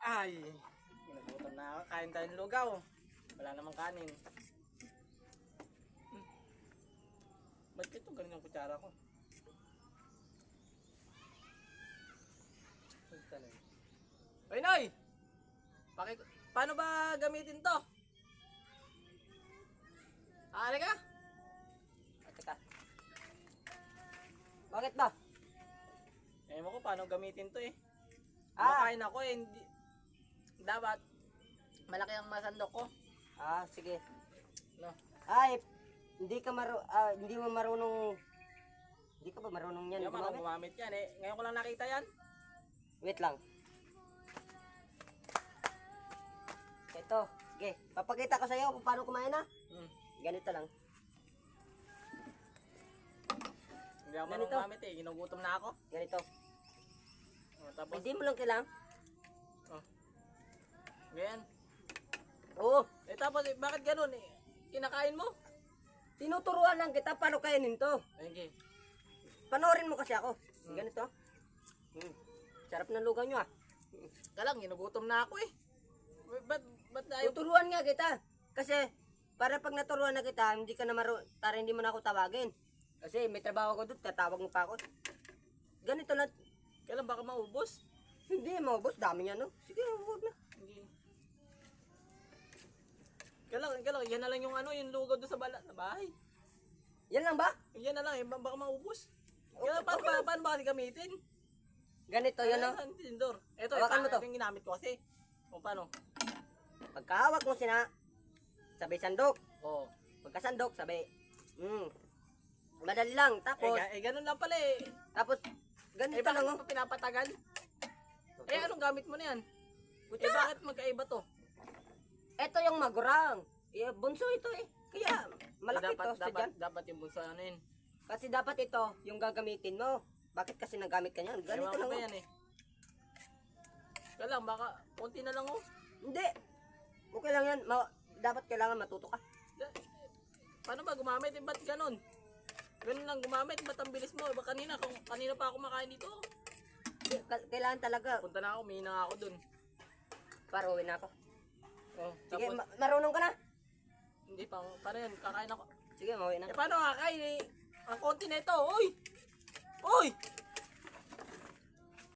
Ay, ginugutom na ako. Kain tayo ng lugaw. Wala namang kanin. Ba't ito galing ang kutsara ko? Ay, Noy! Paano ba gamitin to? Aari ka? Teka. Bakit ba? Ewan ko paano gamitin to eh. Ah. Kumakain ako eh. Hindi, dapat malaki ang masandok ko. Sige. No? Ay, hindi mo marunong. Hindi ka ba marunong yan? Hindi ako marunong gumamit yan eh. Ngayon ko lang nakita yan. Wait lang. Ito, sige. Papakita ko sa iyo kung paano kumain na. Ganito lang. Hindi ako marunong Ganito. gumamit eh. Ginugutom na ako. Ganito. Tapos, Hindi mo lang kailangan. ganyan. Oo. Eh tapos bakit ganun eh? Kinakain mo? Tinuturuan lang kita paano kainin to. Ayun, Panoorin mo kasi ako. Ganito. Sarap ng lugaw nyo Kalang, ginugutom na ako eh. Ba't ayaw? Tuturuan nga kita. Kasi, para pag naturuan na kita, para hindi mo na ako tawagin. Kasi may trabaho ko doon, tatawag mo pa ako. Ganito na. Kailan baka maubos? Hindi, maubos. Dami niya, no? Sige, huwag na. Hindi. Kailang, yan na lang yung yung lugaw doon sa bahay. Yan lang ba? Yan na lang, baka maubos. Okay, Kailang, paano ba kasi gamitin? Ganito, yun, no? Tindor. Ito, Hawakan mo to. yung ginamit ko kasi. O paano? Pagkahawak mo sabay sandok. Oo. Pagkasandok, sabay, madali lang. Tapos, Ganun lang pala eh. tapos, ganito Bakit lang, oh. pa pinapatagal? Anong gamit mo na yan? Kutsara. Bakit magkaiba to? Ito yung magurang. Bunso ito eh. Kaya, malaki to sa dyan. Dapat yung bunso yun. Kasi dapat ito, yung gagamitin mo. Bakit kasi nagamit ka niyan? Ganito Ewan ko lang, ba oh. yan eh. Kailang, baka konti na lang oh. Hindi. Okay lang yan. Dapat kailangan matuto ka. Paano ba gumamit? Ba't ganun? Ganun lang gumamit. Ba't ang bilis mo? Kanina pa ako makain dito. Kailangan talaga. Punta na ako, mina nga ako dun. Para uwi na ako. Oh, Sige, tapos, marunong ka na. hindi pa. Paano yan? Kakain ako. Sige, mauwi na. Paano kakain eh? Ang konti na ito. Uy! Uy!